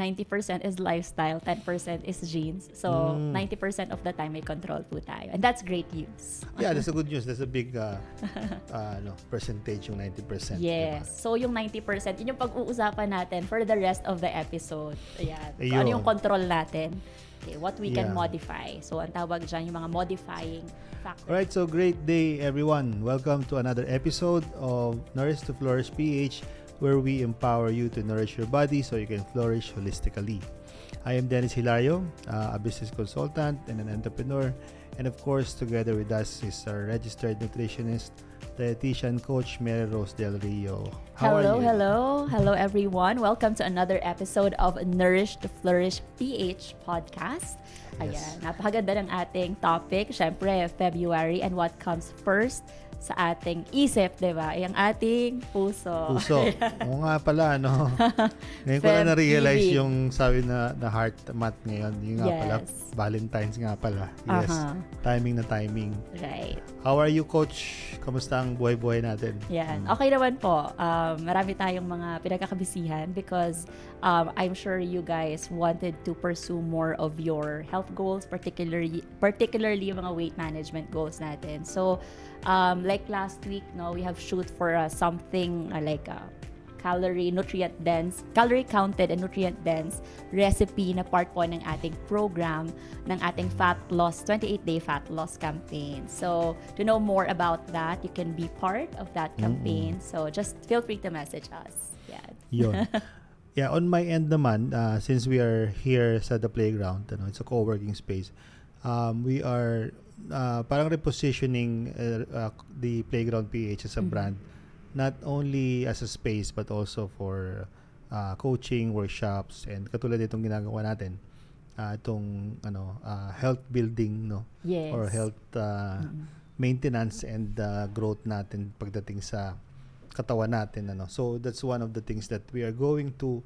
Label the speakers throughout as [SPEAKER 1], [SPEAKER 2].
[SPEAKER 1] 90% is lifestyle, 10% is genes. So, 90% of the time may control po tayo. And that's great news.
[SPEAKER 2] Yeah, that's a good news. That's a big percentage, yung 90%.
[SPEAKER 1] Yes.
[SPEAKER 2] Diba?
[SPEAKER 1] So, yung 90%, yun yung pag-uusapan natin for the rest of the episode. Ayan. So, ano yung control natin? Okay, what we can modify. So, ang tawag dyan, yung mga modifying factors.
[SPEAKER 2] Alright, so great day, everyone. Welcome to another episode of Nourish to Flourish PH, where we empower you to nourish your body so you can flourish holistically. I am Dennis Hilario, a business consultant and an entrepreneur. And of course, together with us is our registered nutritionist, dietitian coach, Mary Rose Del Rio. How are you?
[SPEAKER 1] Hello, everyone. Welcome to another episode of Nourish to Flourish PH podcast.
[SPEAKER 2] Yes.
[SPEAKER 1] Ayan, napakaganda ng ating topic. Siyempre, February, and what comes first sa ating isip, di ba? Yung ating puso.
[SPEAKER 2] Oo nga pala, no? Ngayon ko na na-realize yung sabi na heart month ngayon. Yung nga pala, Valentine's nga pala. Yes. Timing na timing.
[SPEAKER 1] Right.
[SPEAKER 2] How are you, Coach? Kamusta ang buhay-buhay natin?
[SPEAKER 1] Yan. Okay naman po. Marami tayong mga pinagkakabisihan because I'm sure you guys wanted to pursue more of your health goals, particularly yung mga weight management goals natin. So, like last week, no, we have shoot for something like calorie counted and nutrient dense recipe na part po ng ating program ng ating 28-day fat loss campaign. So, to know more about that, you can be part of that campaign. So, just feel free to message us.
[SPEAKER 2] Yun. Yeah, on my end naman, since we are here sa the playground, it's a co-working space, we are parang repositioning the Playground PH as a brand, not only as a space but also for coaching, workshops, and katulad itong ginagawa natin, itong health building, no?
[SPEAKER 1] Yes.
[SPEAKER 2] Or health maintenance and growth natin pagdating sa katawan natin, So that's one of the things that we are going to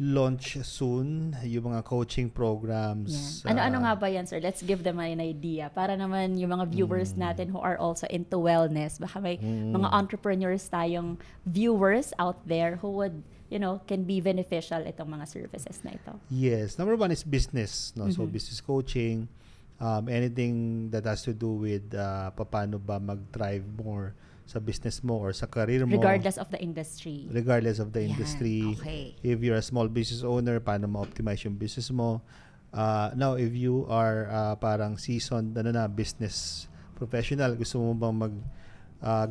[SPEAKER 2] launch soon, yung mga coaching programs.
[SPEAKER 1] Yeah. Ano nga ba yan, sir? Let's give them an idea. Para naman yung mga viewers natin who are also into wellness. Baka may mga entrepreneurs tayong viewers out there who would, can be beneficial itong mga services na ito.
[SPEAKER 2] Yes. Number one is business. No? So, business coaching, anything that has to do with paano ba mag-thrive more sa business mo or sa career mo.
[SPEAKER 1] Regardless of the industry.
[SPEAKER 2] Okay. If you're a small business owner, paano ma-optimize yung business mo. Now, if you are parang seasoned business professional, gusto mo bang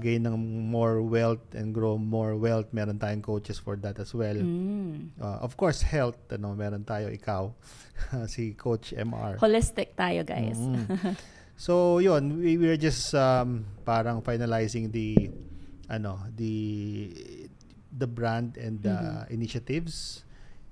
[SPEAKER 2] gain ng more wealth and grow more wealth, meron tayong coaches for that as well. Of course, health, meron tayo, ikaw, si Coach MR.
[SPEAKER 1] Holistic tayo, guys.
[SPEAKER 2] So, yun, we are just parang finalizing the brand and initiatives,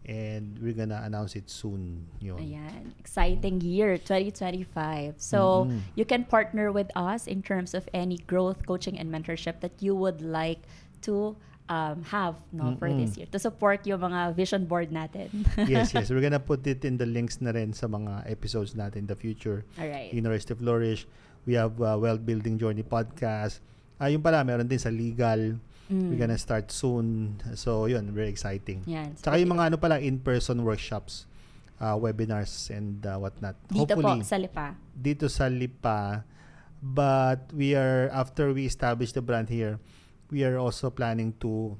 [SPEAKER 2] and we're gonna announce it soon. Yun.
[SPEAKER 1] Ayan. Exciting year, 2025. So, you can partner with us in terms of any growth, coaching, and mentorship that you would like to have for this year to support yung mga vision board natin.
[SPEAKER 2] Yes. We're gonna put it in the links na rin sa mga episodes natin in the future.
[SPEAKER 1] Alright.
[SPEAKER 2] In Nourish to Flourish. We have Wealth Building Journey podcast. Yung pala, meron din sa legal. We're gonna start soon. So, yun, very exciting.
[SPEAKER 1] Yan.
[SPEAKER 2] Tsaka yung mga in-person workshops, webinars, and whatnot.
[SPEAKER 1] Dito
[SPEAKER 2] Hopefully,
[SPEAKER 1] po, sa Lipa.
[SPEAKER 2] Dito sa Lipa. But after we establish the brand here, we are also planning to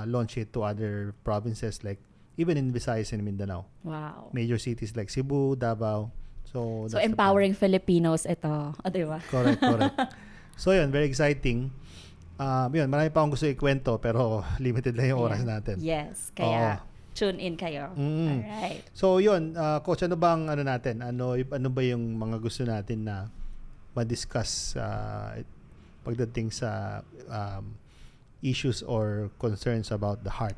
[SPEAKER 2] launch it to other provinces, like even in Visayas and Mindanao.
[SPEAKER 1] Wow.
[SPEAKER 2] Major cities like Cebu, Davao. So
[SPEAKER 1] empowering Filipinos ito. Di ba?
[SPEAKER 2] Correct. So yun, very exciting. Yun, marami pa akong gusto ikwento pero limited lang yung oras natin.
[SPEAKER 1] Yes, kaya tune in kayo. Alright.
[SPEAKER 2] So yun, Coach, ano bang natin? Ano ba yung mga gusto natin na ma-discuss pagdating sa issues or concerns about the heart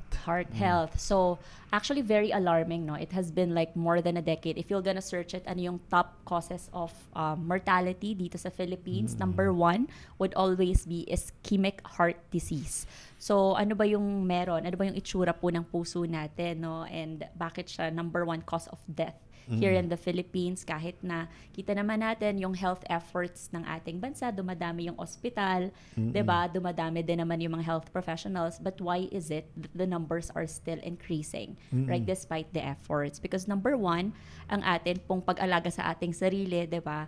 [SPEAKER 1] health. So, actually very alarming, no? It has been like more than a decade. If you're gonna search it, ano yung top causes of mortality dito sa Philippines, number 1 would always be ischemic heart disease. So, ano ba yung meron? Ano ba yung itsura po ng puso natin, no? And bakit siya number 1 cause of death here in the Philippines, kahit na kita naman natin yung health efforts ng ating bansa, dumadami yung ospital, 'di ba? Dumadami din naman yung mga health professionals, but why is it that the numbers are still increasing, right, despite the efforts? Because number one, ang atin pong pag-alaga sa ating sarili, di ba,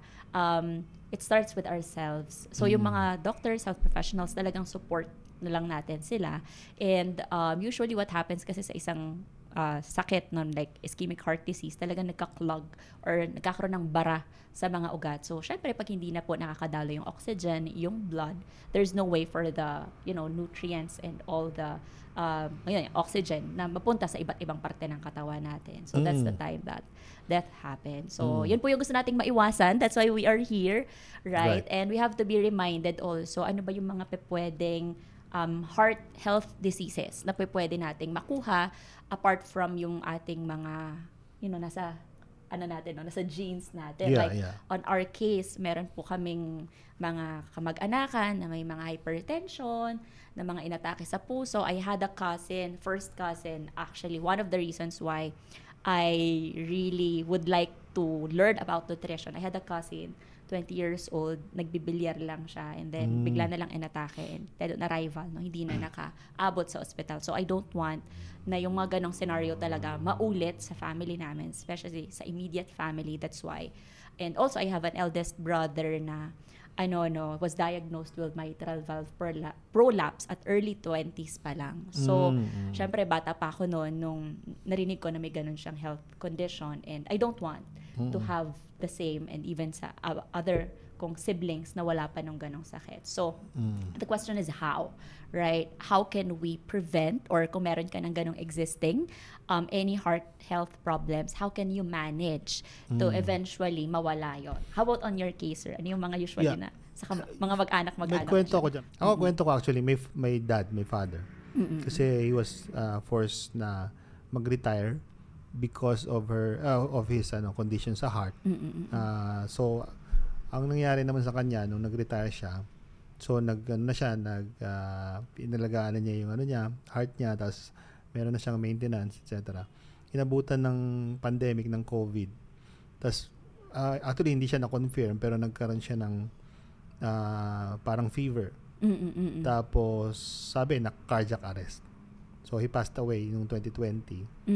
[SPEAKER 1] it starts with ourselves. So yung mga doctors, health professionals, talagang support na lang natin sila. And usually what happens kasi sa isang sakit nun, like ischemic heart disease, talagang nagka-clog or nagkakaroon ng bara sa mga ugat. So, syempre, pag hindi na po nakakadalo yung oxygen, yung blood, there's no way for the, nutrients and all the oxygen na mapunta sa iba't ibang parte ng katawan natin. So, that's the time that death happens. So, yun po yung gusto nating maiwasan. That's why we are here, right? And we have to be reminded also, ano ba yung mga pwedeng heart health diseases na pwede nating makuha apart from yung ating mga nasa nasa genes natin. On our case, meron po kaming mga kamag-anakan na may mga hypertension, na mga inatake sa puso. I had a first cousin, actually, one of the reasons why I really would like to learn about nutrition. I had a cousin, 20 years old, nagbibilyar lang siya, and then bigla na lang inatake, and dead on arrival, hindi na nakaabot sa ospital. So I don't want na yung mga ganong scenario talaga maulit sa family namin, especially sa immediate family. That's why. And also, I have an eldest brother na was diagnosed with mitral valve prolapse at early 20s pa lang. So, syempre, bata pa ako noon nung narinig ko na may ganun siyang health condition, and I don't want to have the same, and even sa other kong siblings na wala pa nung ganong sakit. So, the question is how, right? How can we prevent, or kung meron ka ng ganong existing, any heart health problems, how can you manage to eventually mawala yon? How about on your case, sir? Ano yung mga usually na sa mga mag-anak?
[SPEAKER 2] May kwento ko dyan. Ako, kwento ko actually, my father. Kasi he was forced na mag-retire because of his condition sa heart. So, ang nangyari naman sa kanya nung nag-retire siya, so inalagaan na niya yung heart niya, tapos meron na siyang maintenance, etc. Inabutan ng pandemic ng COVID. Tapos actually hindi siya na-confirm, pero nagkaroon siya ng parang fever. Tapos sabi na cardiac arrest. So he passed away noong 2020.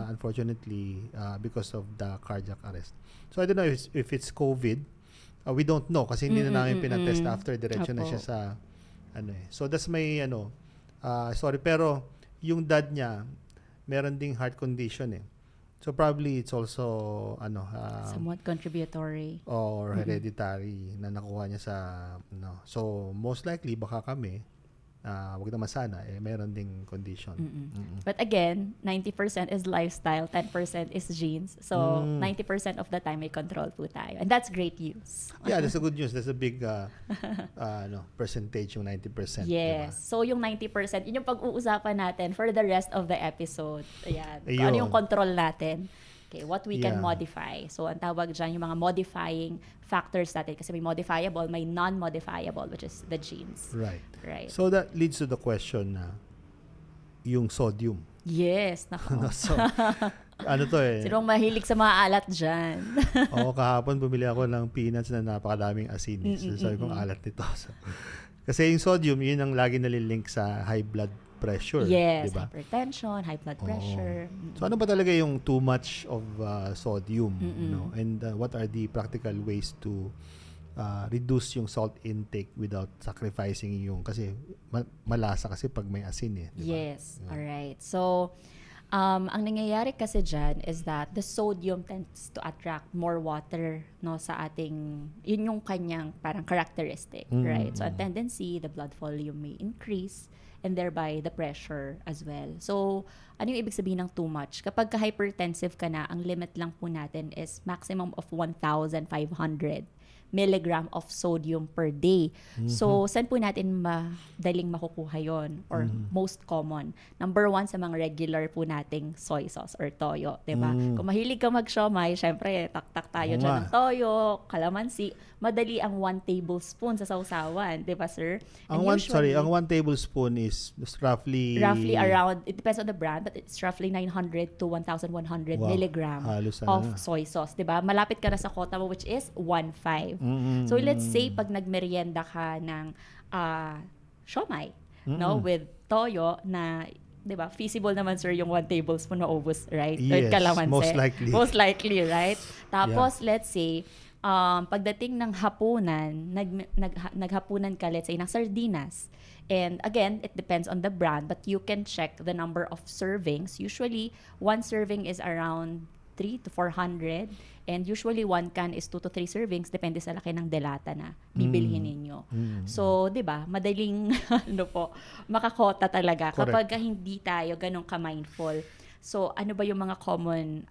[SPEAKER 2] Unfortunately, because of the cardiac arrest. So I don't know if it's COVID. We don't know kasi hindi na namin pinatest after, diretso na siya sa So that's my sorry, pero yung dad niya meron ding heart condition eh. So probably it's also
[SPEAKER 1] somewhat contributory
[SPEAKER 2] or hereditary na nakuha niya sa So most likely baka kami wag naman sana meron ding condition.
[SPEAKER 1] But again, 90% is lifestyle, 10% is genes. So 90% of the time may control po tayo. And that's great news.
[SPEAKER 2] Yeah, that's a good news. That's a big percentage, yung 90%.
[SPEAKER 1] Yes. Diba? So yung 90%, yun yung pag-uusapan natin for the rest of the episode. Ayan. Kung ano yung control natin. Okay, what we can modify. So ang tawag dyan, yung mga modifying factors natin. Kasi may modifiable, may non-modifiable, which is the genes.
[SPEAKER 2] Right.
[SPEAKER 1] Right.
[SPEAKER 2] So that leads to the question na yung sodium.
[SPEAKER 1] Yes. Nako.
[SPEAKER 2] So, to eh.
[SPEAKER 1] Sinong mahilig sa mga alat dyan?
[SPEAKER 2] Kahapon bumili ako ng peanuts na napakadaming asin. So sabi kong alat nito. So, kasi yung sodium, yun ang lagi nalilink sa high blood pressure.
[SPEAKER 1] Yes,
[SPEAKER 2] diba?
[SPEAKER 1] Hypertension, high blood pressure.
[SPEAKER 2] So ano ba talaga yung too much of sodium? And what are the practical ways to reduce yung salt intake without sacrificing yung, kasi malasa kasi pag may asin eh. Diba?
[SPEAKER 1] Yes, alright. So, ang nangyayari kasi dyan is that the sodium tends to attract more water sa ating, yun yung kanyang parang characteristic, right? So, a tendency, the blood volume may increase, and thereby the pressure as well. So, ano yung ibig sabihin ng too much? Kapag hypertensive ka na, ang limit lang po natin is maximum of 1,500 milligram of sodium per day. So, saan po natin madaling makukuha yon, or most common? Number one, sa mga regular po nating soy sauce or toyo, diba? Kung mahilig ka mag-siomai, syempre, tak-tak tayo dyan ng toyo, kalamansi. Madali ang 1 tablespoon sa sausawan, diba, sir?
[SPEAKER 2] Ang 1 tablespoon is roughly
[SPEAKER 1] around, it depends on the brand, but it's roughly 900 to 1,100 milligram of soy sauce, diba? Malapit ka na sa quota mo, which is 1.5. So let's say pag nagmerienda ka ng siomai, no, with toyo na, 'di ba? Feasible naman sir yung 1 tablespoon na ubos, right?
[SPEAKER 2] Yes,
[SPEAKER 1] Kalamansi.
[SPEAKER 2] most likely.
[SPEAKER 1] Most likely, right? Tapos let's say pagdating ng hapunan, naghapunan ka, let's say, ng sardinas. And again, it depends on the brand, but you can check the number of servings. Usually, 1 serving is around 300 to 400. And usually, 1 can is 2 to 3 servings. Depende sa laki ng delata na bibilhin ninyo. So, di ba, madaling makakota talaga.
[SPEAKER 2] Correct.
[SPEAKER 1] Kapag hindi tayo ganun ka-mindful. So, ano ba yung mga common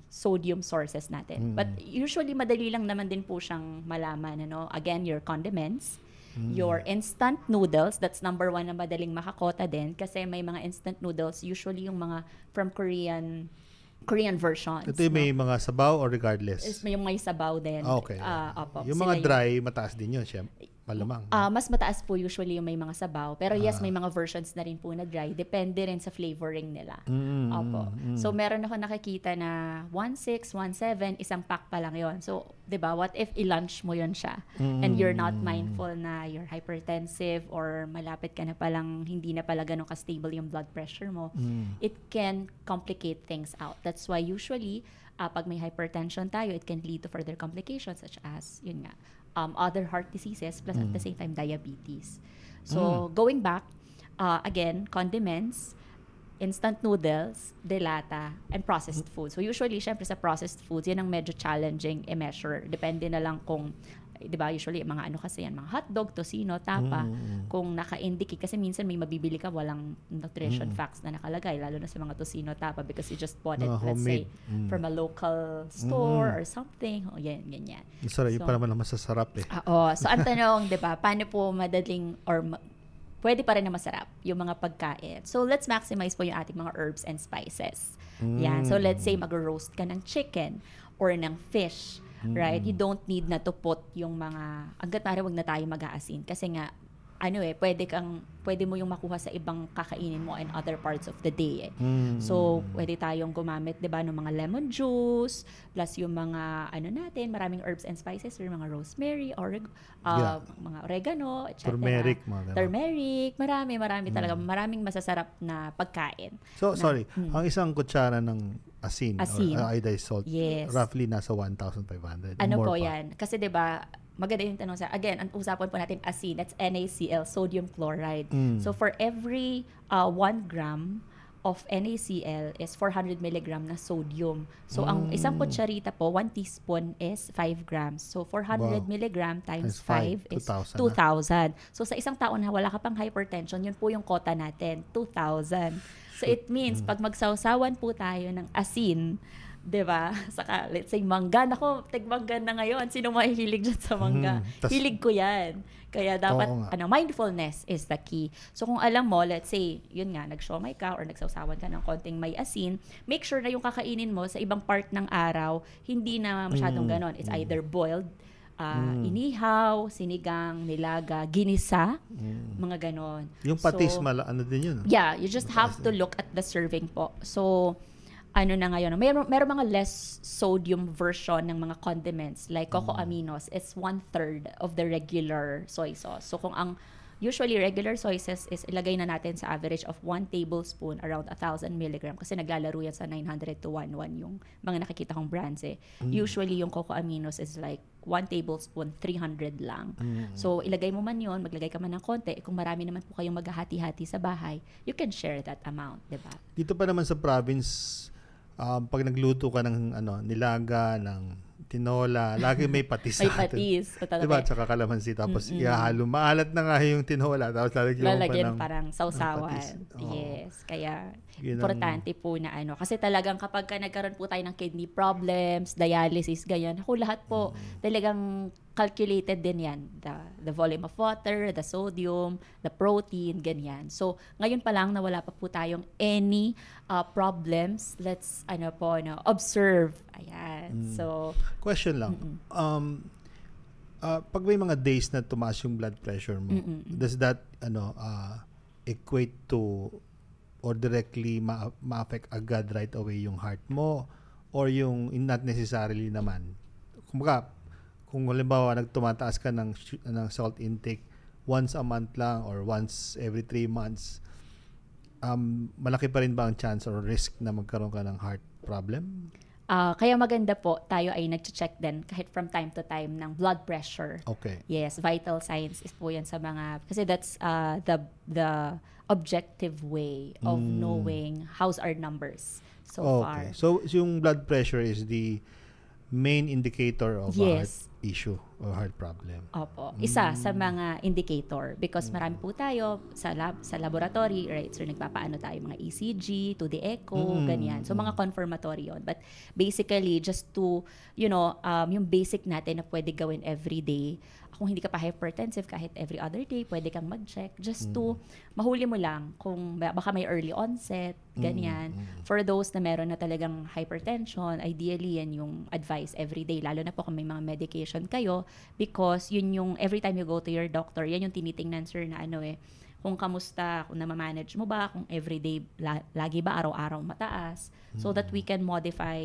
[SPEAKER 1] sodium sources natin? But usually, madali lang naman din po siyang malaman. Again, your condiments, your instant noodles, that's number 1 na madaling makakota din. Kasi may mga instant noodles, usually yung mga from Korean versions.
[SPEAKER 2] Ito yung may mga sabaw or regardless?
[SPEAKER 1] May sabaw din.
[SPEAKER 2] Okay.
[SPEAKER 1] Opo,
[SPEAKER 2] yung mga dry, mataas din yun, syempre. Malamang.
[SPEAKER 1] Mas mataas po usually yung may mga sabaw. Pero yes, may mga versions na rin po na dry. Depende rin sa flavoring nila. Opo. So, meron ako nakikita na 1.6, 1.7, isang pack pa lang yon. So, di ba, what if i-lunch mo yon siya? And you're not mindful na you're hypertensive or malapit ka na palang, hindi na pala ganun ka-stable yung blood pressure mo. It can complicate things out. That's why usually, pag may hypertension tayo, it can lead to further complications such as, yun nga, other heart diseases plus at the same time diabetes. So, going back, again, condiments, instant noodles, delata, and processed food. So, usually, syempre sa processed foods, yan ang medyo challenging i-measure. Depende na lang kung, di ba, usually, mga ano kasi yan, mga hotdog, tocino, tapa, kung naka-indicate, kasi minsan may mabibili ka, walang nutrition facts na nakalagay, lalo na sa mga tocino, tapa, because you just bought it, let's say, from a local store or something. O, yan, ganyan.
[SPEAKER 2] Sorry, so, pa naman ang masasarap eh.
[SPEAKER 1] So, ang tanong, di ba, paano po madaling, or pwede pa rin na masarap yung mga pagkain. So, let's maximize po yung ating mga herbs and spices. Yan. So, let's say, mag-roast ka ng chicken or ng fish. Right? You don't need na to put yung mga, hanggat maaari wag na tayo mag-aasin. Kasi nga, pwede mo yung makuha sa ibang kakainin mo in other parts of the day. So, pwede tayong gumamit, di ba, ng mga lemon juice, plus yung mga, maraming herbs and spices, yung mga rosemary, or mga oregano, etc. Turmeric, marami talaga, maraming masasarap na pagkain.
[SPEAKER 2] So, sorry, ang isang kutsara ng asin. Or iodized salt, roughly nasa 1,500.
[SPEAKER 1] Ano po yan? Kasi di ba, maganda yung tanong sa, again, ang usapan po natin asin, that's NaCl, sodium chloride. So for every 1 gram of NaCl is 400 milligram na sodium. So ang isang kutsarita po, 1 teaspoon is 5 grams. So 400 milligram times 5 is 2,000. So sa isang tao na wala ka pang hypertension, yun po yung kota natin, 2,000. So it means, pag magsawsawan po tayo ng asin, diba? Saka, let's say, mangga. Nako, tig-mangga na ngayon. Sino mahihilig dyan sa mangga? Hilig ko yan. Kaya dapat, mindfulness is the key. So, kung alam mo, let's say, yun nga, nag-siomay ka or nagsawsawan ka ng konting may asin, make sure na yung kakainin mo sa ibang part ng araw, hindi na masyadong ganon. It's either boiled, inihaw, sinigang, nilaga, ginisa, mga ganon.
[SPEAKER 2] Yung patis, ano din yun?
[SPEAKER 1] Yeah, you just have to look at the serving po. So, ano na ngayon, meron mga less sodium version ng mga condiments like coco aminos, it's 1/3 of the regular soy sauce. So kung ang usually regular soy sauce is ilagay na natin sa average of 1 tablespoon around 1,000 milligram kasi naglalaro yan sa 900 to 1,1 yung mga nakikita kong brands eh. Usually yung coco aminos is like 1 tablespoon, 300 lang. So ilagay mo man yun, maglagay ka man ng konti. Kung marami naman po kayong maghahati-hati sa bahay, you can share that amount, diba?
[SPEAKER 2] Dito pa naman sa province, pag nagluto ka ng nilaga, ng tinola, lagi may patis.
[SPEAKER 1] May patis.
[SPEAKER 2] Diba? Tsaka kalamansi. Tapos ihalo. Maalat na nga yung tinola. Tapos
[SPEAKER 1] lalagyan parang sausawan. Yes. Kaya importante po na Kasi talagang kapag nagkaroon po tayo ng kidney problems, dialysis, ganyan. Lahat po talagang calculated din yan. The volume of water, the sodium, the protein, ganyan. So, ngayon pa lang na wala pa po tayong any problems, let's observe. Ayan. So,
[SPEAKER 2] question lang. Pag may mga days na tumaas yung blood pressure mo, does that equate to or directly ma-affect agad right away yung heart mo or yung not necessarily naman? Kumbaga, kung halimbawa tumataas ka ng salt intake, once a month lang or once every 3 months, malaki pa rin ba ang chance or risk na magkaroon ka ng heart problem?
[SPEAKER 1] Kaya maganda po, tayo ay nag-check din kahit from time to time ng blood pressure.
[SPEAKER 2] Okay.
[SPEAKER 1] Yes, vital signs is po yan sa mga, kasi that's the objective way of knowing how's our numbers so far.
[SPEAKER 2] So yung blood pressure is the main indicator of a heart
[SPEAKER 1] Yes.
[SPEAKER 2] issue or heart problem.
[SPEAKER 1] Opo. Isa sa mga indicator because marami po tayo sa laboratory, right? So nagpapaano tayo mga ECG, to the echo, ganyan. So mga confirmatory yun. But basically just to, yung basic natin na pwede gawin every day. Kung hindi ka pa hypertensive, kahit every other day, pwede kang mag-check just to mahuli mo lang kung baka may early onset, ganyan. For those na meron na talagang hypertension, ideally yan yung advice every day, lalo na po kung may mga medication kayo because yun yung every time you go to your doctor, yan yung tinitingnan sir na kung kamusta, kung namamanage mo ba, kung everyday, lagi ba araw-araw mataas, so that we can modify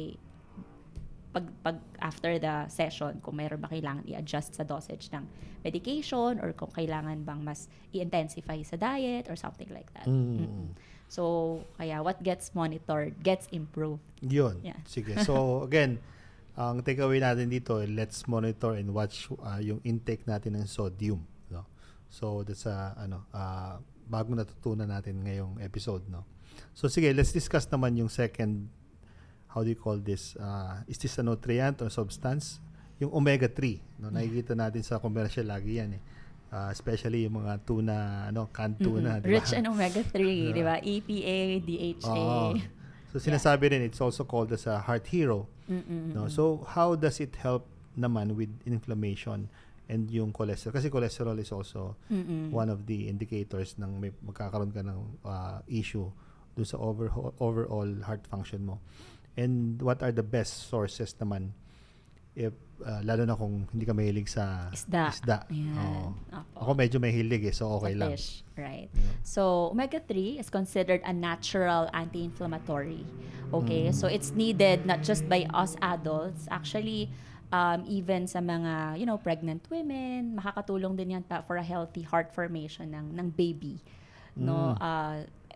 [SPEAKER 1] pag after the session, kung mayroon ba kailangan i-adjust sa dosage ng medication or kung kailangan bang mas i-intensify sa diet or something like that. So, kaya what gets monitored gets improved.
[SPEAKER 2] Yun.
[SPEAKER 1] Yeah.
[SPEAKER 2] Sige. So, again, ang takeaway natin dito, let's monitor and watch yung intake natin ng sodium. No? So, that's bagong natutunan natin ngayong episode. No? So, sige, let's discuss naman yung second, how do you call this? Is this a nutrient or substance? Yung omega-3. No? Nakikita natin sa commercial lagi yan eh. Especially yung mga tuna, canned tuna. Diba?
[SPEAKER 1] Rich in omega-3, di ba? EPA, DHA.
[SPEAKER 2] So, sinasabi rin, it's also called as a heart hero. No? So, how does it help naman with inflammation and yung cholesterol? Kasi cholesterol is also one of the indicators ng may magkakaroon ka ng issue dun sa overall heart function mo. And what are the best sources naman if lalo na kung hindi ka mahilig sa isda.
[SPEAKER 1] Yan.
[SPEAKER 2] Ako medyo mahilig so okay lang.
[SPEAKER 1] Fish, right. Yeah. So omega-3 is considered a natural anti-inflammatory. Okay? So it's needed not just by us adults, actually even sa mga pregnant women, makakatulong din yan for a healthy heart formation ng baby. No,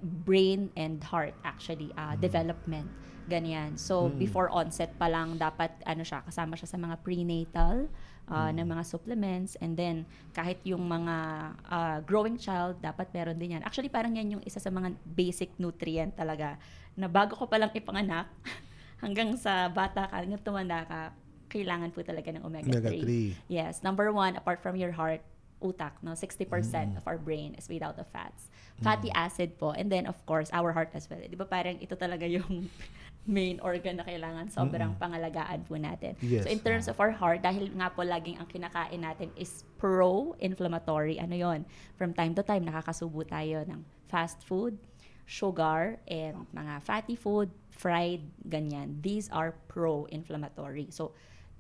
[SPEAKER 1] brain and heart actually development. Ganyan. So, before onset pa lang, dapat, kasama siya sa mga prenatal na mga supplements. And then, kahit yung mga growing child, dapat meron din yan. Actually, parang yan yung isa sa mga basic nutrient talaga, na bago ko palang ipanganak, hanggang sa bata ka, hanggang tumanda ka, kailangan po talaga ng omega-3. Yes. Number 1, apart from your heart, utak, 60% of our brain is made out of fats. Fatty acid po. And then, of course, our heart as well. Di ba parang ito talaga yung main organ na kailangan sobrang pangalagaan po natin.
[SPEAKER 2] Yes.
[SPEAKER 1] So, in terms of our heart, dahil nga po laging ang kinakain natin is pro-inflammatory, from time to time, nakakasubo tayo ng fast food, sugar, and mga fatty food, fried, ganyan. These are pro-inflammatory. So,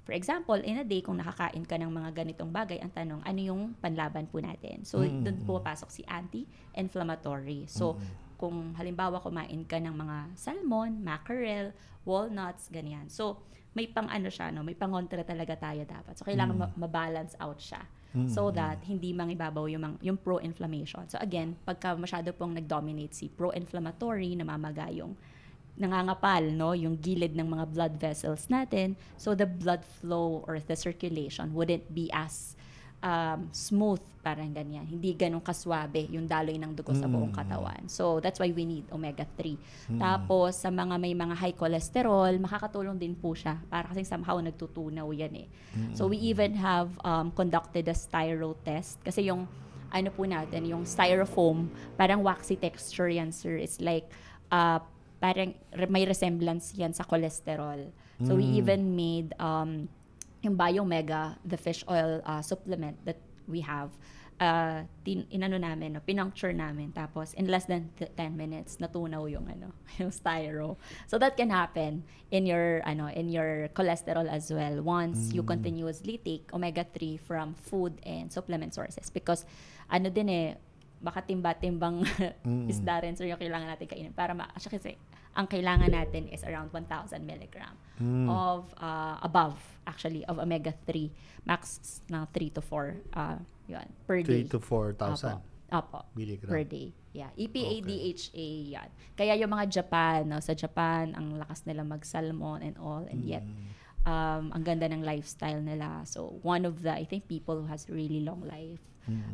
[SPEAKER 1] for example, in a day, kung nakakain ka ng mga ganitong bagay, ang tanong, ano yung panlaban po natin? So, doon po pasok si anti-inflammatory. So, kung halimbawa kumain ka ng mga salmon, mackerel, walnuts, ganyan. So, may siya, may pangontra talaga tayo dapat. So, kailangan ma-balance out siya. So that hindi mangibabaw yung pro-inflammation. So, again, pagka masyado pong nag-dominate si pro-inflammatory, namamaga yung nangangapal, yung gilid ng mga blood vessels natin. So, the blood flow or the circulation wouldn't be as smooth, parang ganyan. Hindi ganun kaswabe yung daloy ng dugo sa buong katawan. So, that's why we need omega-3. Tapos, sa may mga high cholesterol, makakatulong din po siya para kasi somehow nagtutunaw yan So, we even have conducted a styro test kasi yung po natin, yung styrofoam, parang waxy texture yan, sir. It's like, parang may resemblance yan sa cholesterol. So, we even made yung Biomega, the fish oil supplement that we have, pinuncture namin. Tapos, in less than 10 minutes, natunaw yung yung styro. So, that can happen in your cholesterol as well once you continuously take omega-3 from food and supplement sources. Because, baka timba-timbang isda rin, so yung kailangan natin kainin para kasi ang kailangan natin is around 1,000 milligram of above actually of omega-3, max na 3 to 4 yun per
[SPEAKER 2] 3
[SPEAKER 1] day.
[SPEAKER 2] to 4,000
[SPEAKER 1] Opo,
[SPEAKER 2] milligram
[SPEAKER 1] per day. Yeah, EPA, DHA yan. Kaya yung mga Japan, no, sa Japan ang lakas nila mag-salmon and all, and yet ang ganda ng lifestyle nila. So one of the I think people who has really long life,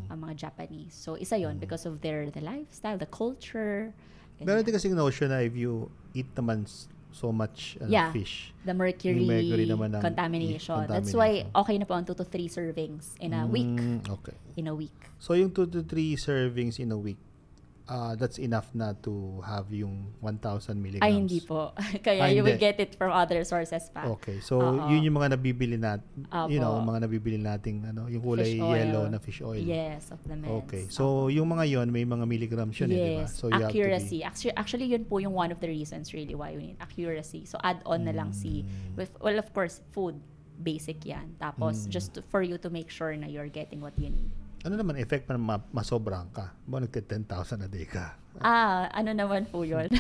[SPEAKER 1] ang mga Japanese. So isa yon because of the lifestyle, the culture.
[SPEAKER 2] Meron din kasing notion na if you eat naman so much fish,
[SPEAKER 1] the mercury
[SPEAKER 2] naman ang
[SPEAKER 1] contamination. That's why okay na po ang 2 to 3 servings in a week.
[SPEAKER 2] Okay.
[SPEAKER 1] In a week.
[SPEAKER 2] So yung 2 to 3 servings in a week, that's enough na to have yung 1,000 milligrams?
[SPEAKER 1] Ay, hindi po. Kaya you will get it from other sources pa.
[SPEAKER 2] Okay. So, yun yung mga nabibili natin, mga nabibili nating, yung kulay yellow na fish oil.
[SPEAKER 1] Yes, supplements.
[SPEAKER 2] Okay. So, yung mga yon may mga milligrams yun, di ba? So,
[SPEAKER 1] accuracy. Actually, yun po yung one of the reasons really why we need accuracy. So, add on na lang well, of course, food. Basic yan. Tapos, for you to make sure na you're getting what you need.
[SPEAKER 2] Ano naman effect pa na masobrang ka? Nagte 10,000 a day ka?
[SPEAKER 1] Ano naman po yun?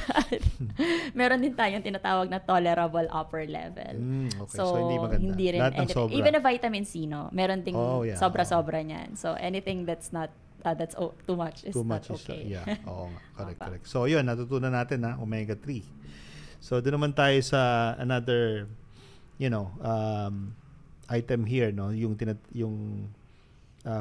[SPEAKER 1] Meron din tayong tinatawag na tolerable upper level.
[SPEAKER 2] Okay. So, hindi maganda.
[SPEAKER 1] Hindi rin.
[SPEAKER 2] Lahat ng sobra.
[SPEAKER 1] Even a vitamin C, no? Meron ding sobra-sobra niyan. So, anything that's not, that's too much is not okay.
[SPEAKER 2] Oo nga. Correct. So, yun. Natutunan natin na omega-3. So, doon naman tayo sa another, item here, no? Yung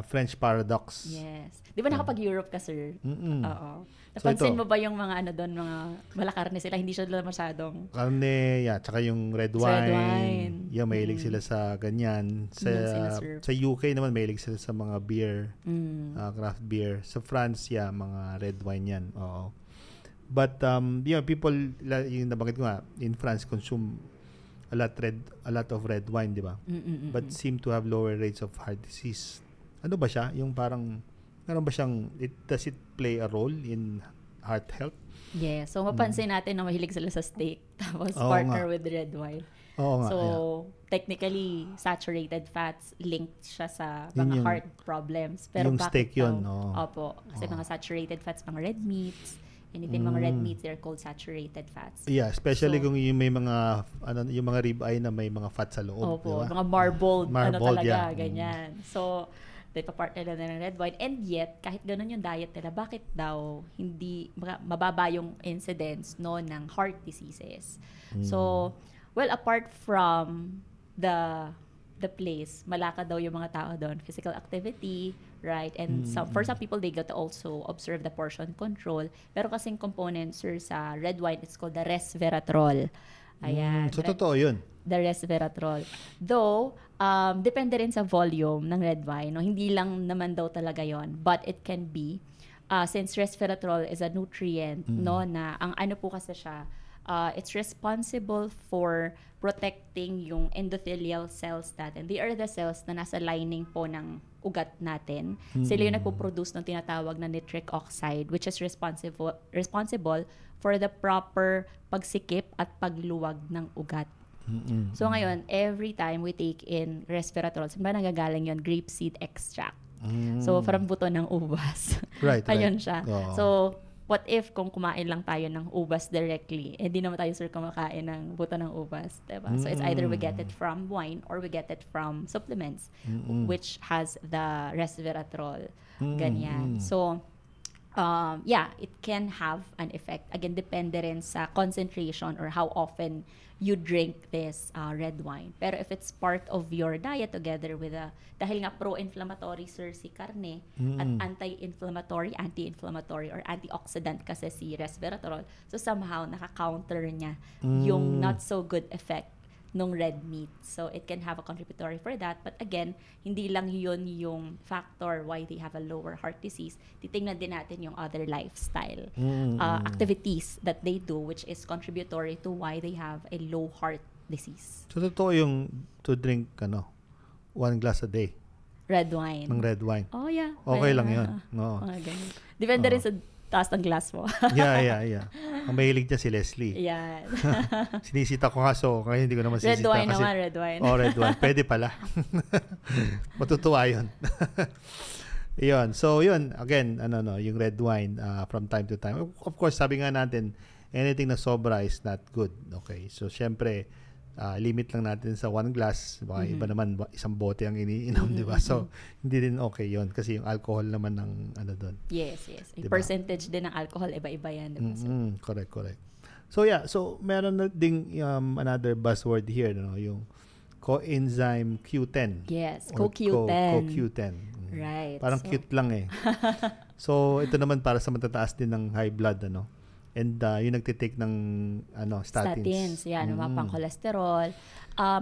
[SPEAKER 2] French paradox.
[SPEAKER 1] Yes. Di ba nakapag-Europe ka, sir? Oo.
[SPEAKER 2] So
[SPEAKER 1] Napansin mo ba yung mga doon, mga malakarne sila, hindi siya masyadong...
[SPEAKER 2] Karne, tsaka yung red wine. Yeah, mahilig sila sa ganyan. Sa UK naman, mahilig sila sa mga beer, craft beer. Sa France, mga red wine yan. Oo. But, people, yung nabanggit ko nga, in France, consume a lot of red wine, di ba? But seem to have lower rates of heart disease. Ano ba siya? Yung parang, meron ba siyang, does it play a role in heart health?
[SPEAKER 1] Yeah. So, mapansin natin na mahilig sila sa steak. Tapos, partner with red wine.
[SPEAKER 2] Oo nga.
[SPEAKER 1] So, technically, saturated fats linked siya sa mga heart problems. Pero
[SPEAKER 2] yung steak yun.
[SPEAKER 1] Opo. Kasi mga saturated fats, mga red meats. Anything mga red meats, they're called saturated fats.
[SPEAKER 2] Yeah, especially kung yung may mga yung mga rib eye na may mga fat sa loob,
[SPEAKER 1] opo,
[SPEAKER 2] diba?
[SPEAKER 1] mga marbled talaga,
[SPEAKER 2] yeah.
[SPEAKER 1] ganyan. So, part nila ng red wine. And yet, kahit ganun yung diet nila, bakit daw hindi mababa yung incidence ng heart diseases? So, well, apart from the place, malaka daw yung mga tao doon, physical activity, right? And for some people, they got to also observe the portion control. Pero kasing component, sir, sa red wine, it's called the resveratrol. Ayan.
[SPEAKER 2] So, totoo yun?
[SPEAKER 1] The resveratrol. Though, depende rin sa volume ng red wine. No? Hindi lang naman daw talaga yon, but it can be. Since resveratrol is a nutrient, na ang ano po kasi siya, it's responsible for protecting yung endothelial cells natin. They are the cells na nasa lining po ng ugat natin. Sila yung nagpo-produce ng tinatawag na nitric oxide, which is responsible for the proper pagsikip at pagluwag ng ugat. So ngayon, every time we take in resveratrol, saan ba nagagaling yun? Grapeseed extract. So from buto ng ubas.
[SPEAKER 2] Right.
[SPEAKER 1] Ayun siya. So what if kung kumain lang tayo ng ubas directly, hindi naman tayo, sir, kumakain ng buto ng ubas, diba? So it's either we get it from wine or we get it from supplements, which has the resveratrol. Ganyan. So, it can have an effect. Again, depende rin sa concentration or how often you drink this red wine. Pero if it's part of your diet together with dahil nga pro-inflammatory, sir, si karne, at anti-inflammatory, or antioxidant kasi si resveratrol, so somehow naka-counter niya yung not so good effect nung red meat. So, it can have a contributory for that. But again, hindi lang yun yung factor why they have a lower heart disease. Titingnan din natin yung other lifestyle activities that they do, which is contributory to why they have a low heart disease.
[SPEAKER 2] So, totoo yung to drink 1 glass a day?
[SPEAKER 1] Red wine.
[SPEAKER 2] Ng red wine?
[SPEAKER 1] Oh, yeah.
[SPEAKER 2] Okay lang yun. No.
[SPEAKER 1] Depende rin sa taas ng glass mo.
[SPEAKER 2] Yeah. Ang mahilig niya si Leslie.
[SPEAKER 1] Yan.
[SPEAKER 2] Sinisita ko nga, so kaya hindi ko naman sisita.
[SPEAKER 1] Red wine kasi, naman, red wine.
[SPEAKER 2] Red wine. Pwede pala. Matutuwa yun. Yun. So, yun. Again, yung red wine from time to time. Of course, sabi nga natin, anything na sobra is not good. Okay, so syempre, limit lang natin sa 1 glass. Baka iba naman, isang bote ang iniinom, di ba? So, hindi din okay yon kasi yung alcohol naman ng ano doon.
[SPEAKER 1] Yes. Yung
[SPEAKER 2] Diba?
[SPEAKER 1] percentage din ng alcohol, iba-iba yan. Diba?
[SPEAKER 2] Correct. So, yeah. So, meron na ding another buzzword here, no? Yung coenzyme Q10.
[SPEAKER 1] Yes,
[SPEAKER 2] Or
[SPEAKER 1] CoQ10.
[SPEAKER 2] CoQ10.
[SPEAKER 1] Right.
[SPEAKER 2] Parang cute lang eh. So, ito naman para sa matataas din ng high blood, ano? And yung nagtitake ng statins.
[SPEAKER 1] Yan, pang cholesterol.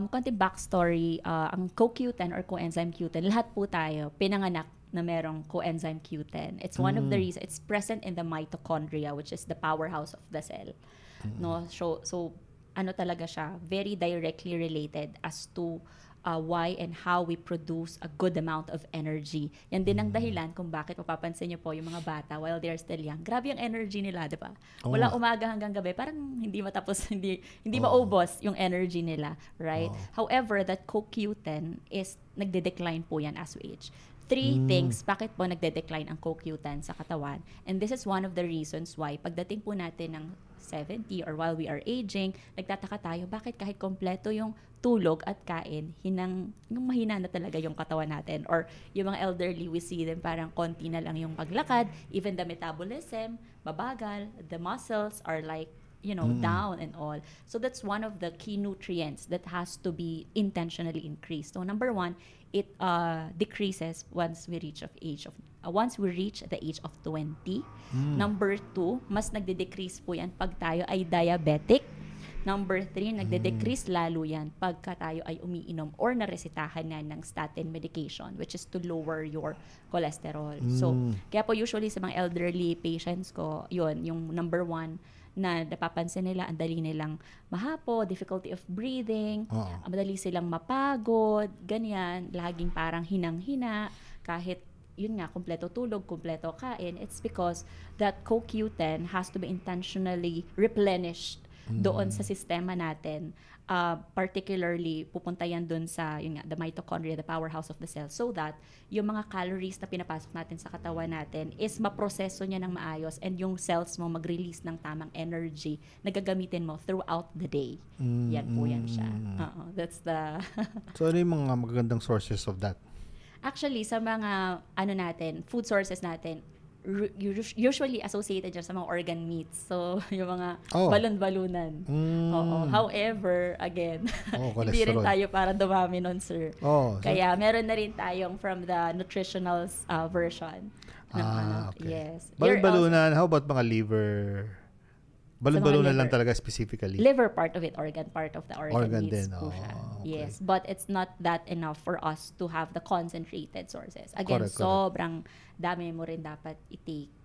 [SPEAKER 1] Konting backstory, ang CoQ10 or coenzyme Q10, lahat po tayo pinanganak na merong coenzyme Q10. It's one of the reasons. It's present in the mitochondria, which is the powerhouse of the cell. No, so ano talaga siya, very directly related as to why and how we produce a good amount of energy. Yan din ang dahilan kung bakit mapapansin niyo po yung mga bata while they're still young. Grabe yung energy nila, di ba? Wala umaga hanggang gabi, parang hindi matapos, hindi maubos yung energy nila, right? However, that CoQ10 is nagde-decline po yan as we age. 3 things bakit po nagde-decline ang CoQ10 sa katawan. And this is one of the reasons why pagdating po natin ng 70 or while we are aging, nagtataka tayo bakit kahit kompleto yung tulog at kain, yung mahina na talaga yung katawan natin. Or yung mga elderly, we see them parang konti na lang yung paglakad, even the metabolism, mabagal, the muscles are like, down and all. So that's one of the key nutrients that has to be intentionally increased. So number 1, it decreases once we reach the age of 20. Number 2, mas nagde-decrease po yan pag tayo ay diabetic. Number 3, nagde-decrease lalo yan pagka tayo ay umiinom or naresetahan na ng statin medication, which is to lower your cholesterol. So, kaya po usually sa mga elderly patients ko, yun, yung number 1 na napapansin nila, ang dali nilang mahapo, difficulty of breathing, madali silang mapagod, ganyan, laging parang hinang-hina, kahit yun nga, kumpleto tulog, kumpleto kain. It's because that CoQ10 has to be intentionally replenished doon sa sistema natin. Particularly, pupunta yan doon sa the mitochondria, the powerhouse of the cell, so that yung mga calories na pinapasok natin sa katawan natin is maproseso niya ng maayos and yung cells mo mag-release ng tamang energy na gagamitin mo throughout the day. Yan po yan siya. That's the...
[SPEAKER 2] So, ano yung mga magagandang sources of that?
[SPEAKER 1] Actually, sa mga food sources natin, usually associated dyan sa mga organ meats. So, yung mga balon-balunan. However, again, hindi rin tayo para dumami nun, sir. Kaya meron na rin tayong from the nutritional version.
[SPEAKER 2] Okay.
[SPEAKER 1] Yes.
[SPEAKER 2] Balon-balunan, how about mga liver? Balon-balunan lang talaga specifically.
[SPEAKER 1] Liver part of it, organ part of the organ meats
[SPEAKER 2] din.
[SPEAKER 1] po siya.
[SPEAKER 2] Okay.
[SPEAKER 1] Yes, but it's not that enough for us to have the concentrated sources. Again, sobrang dami mo rin dapat i-take.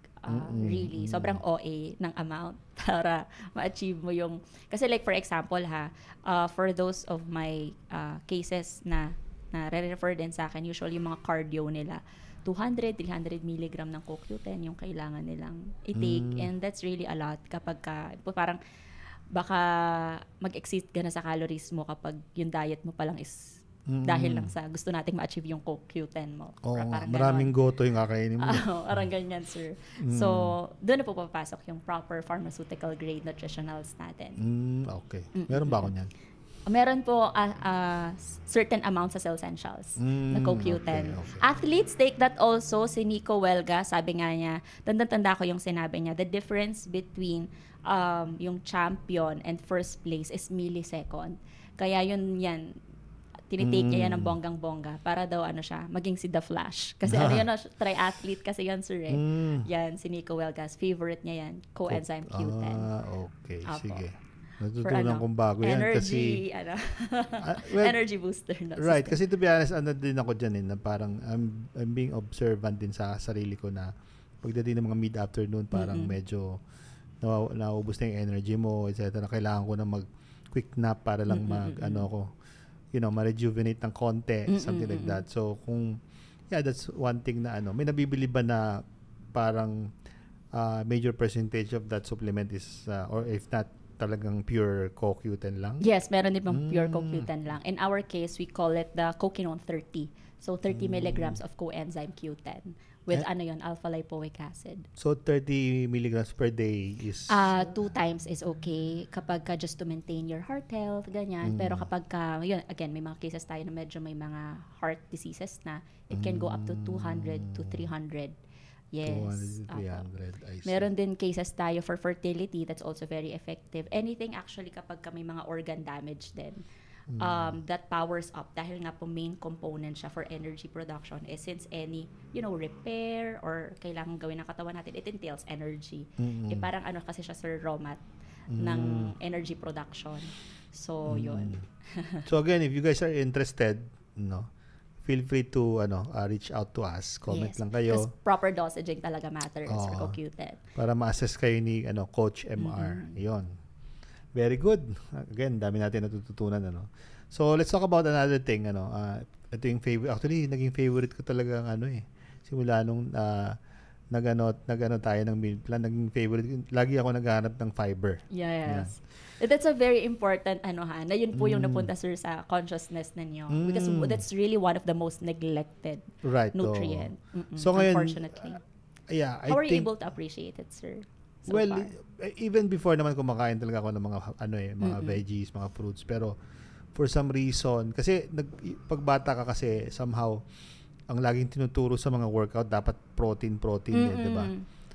[SPEAKER 1] Really, sobrang OA ng amount para ma-achieve mo yung... Kasi like for example for those of my cases na re-refer din sa akin, usually yung mga cardio nila, 200, 300 milligram ng CoQ10 yung kailangan nilang i-take. And that's really a lot kapag parang baka mag-exceed ka na sa calories mo kapag yung diet mo palang is dahil lang sa gusto nating ma-achieve yung CoQ10 mo.
[SPEAKER 2] Maraming goto yung kakainin mo.
[SPEAKER 1] Parang ganyan, sir. So, doon na po papasok yung proper pharmaceutical grade nutritionals natin.
[SPEAKER 2] Okay. Meron ba ako niyan?
[SPEAKER 1] Meron po certain amounts sa Cell Essentials na CoQ10.
[SPEAKER 2] Okay.
[SPEAKER 1] Athletes take that also. Si Nico Welga, sabi nga niya, tanda ko yung sinabi niya, the difference between yung champion and first place is millisecond. Kaya yan, tinitake niya yan ng bonggang-bongga para daw maging si The Flash. Kasi triathlete kasi yan, sir. Yan, si Nico Welga's favorite niya yan, coenzyme Q10.
[SPEAKER 2] Okay,
[SPEAKER 1] Apo.
[SPEAKER 2] sige. Natutunan kong bago yan
[SPEAKER 1] energy,
[SPEAKER 2] kasi
[SPEAKER 1] energy booster.
[SPEAKER 2] Right, kasi to be honest, din ako dyan na parang I'm being observant din sa sarili ko na pagdating ng mga mid-afternoon parang medyo naubos na yung energy mo, etc. Kailangan ko na mag-quick nap para lang ma-rejuvenate ng konti, something like that. So, that's one thing na may nabibili ba na parang major percentage of that supplement is, or if not, talagang pure CoQ10 lang?
[SPEAKER 1] Yes, meron din pang pure CoQ10 lang. In our case, we call it the Coquinone 30. So, 30 milligrams of coenzyme Q10. with alpha lipoic acid.
[SPEAKER 2] So 30 milligrams per day is
[SPEAKER 1] 2 times is okay kapag ka just to maintain your heart health, ganyan. Pero kapag ka, yun, again, may mga cases tayo na medyo may mga heart diseases na, it can go up to 200 to 300. Yes.
[SPEAKER 2] 200 to 300. I see.
[SPEAKER 1] Meron din cases tayo for fertility that's also very effective. Anything actually kapag ka may mga organ damage din. That powers up dahil nga po main component siya for energy production since any repair or kailangan gawin ng katawan natin, it entails energy. Parang kasi siya sir raw mat ng energy production. So yun.
[SPEAKER 2] So again, if you guys are interested, feel free to reach out to us. Comment lang kayo.
[SPEAKER 1] Because proper dosaging talaga matters for CoQ10.
[SPEAKER 2] Para ma-assess kayo ni Coach MR. Yun. Very good. Again, dami natin natututunan. So, let's talk about another thing. Ito yung favorite. Actually, naging favorite ko talaga simula nung nag-ano tayo ng meal plan. Naging favorite. Lagi ako naghahanap ng fiber.
[SPEAKER 1] Yes. Yeah. That's a very important na yun po yung napunta sir sa consciousness ninyo. Because that's really one of the most neglected nutrient.
[SPEAKER 2] So, ngayon,
[SPEAKER 1] unfortunately.
[SPEAKER 2] How
[SPEAKER 1] are you able to appreciate it, sir? So
[SPEAKER 2] well,
[SPEAKER 1] far?
[SPEAKER 2] Even before naman kumakain talaga ako ng mga mga veggies, mga fruits, pero for some reason kasi pagbata ka kasi somehow ang laging tinuturo sa mga workout dapat protein di ba?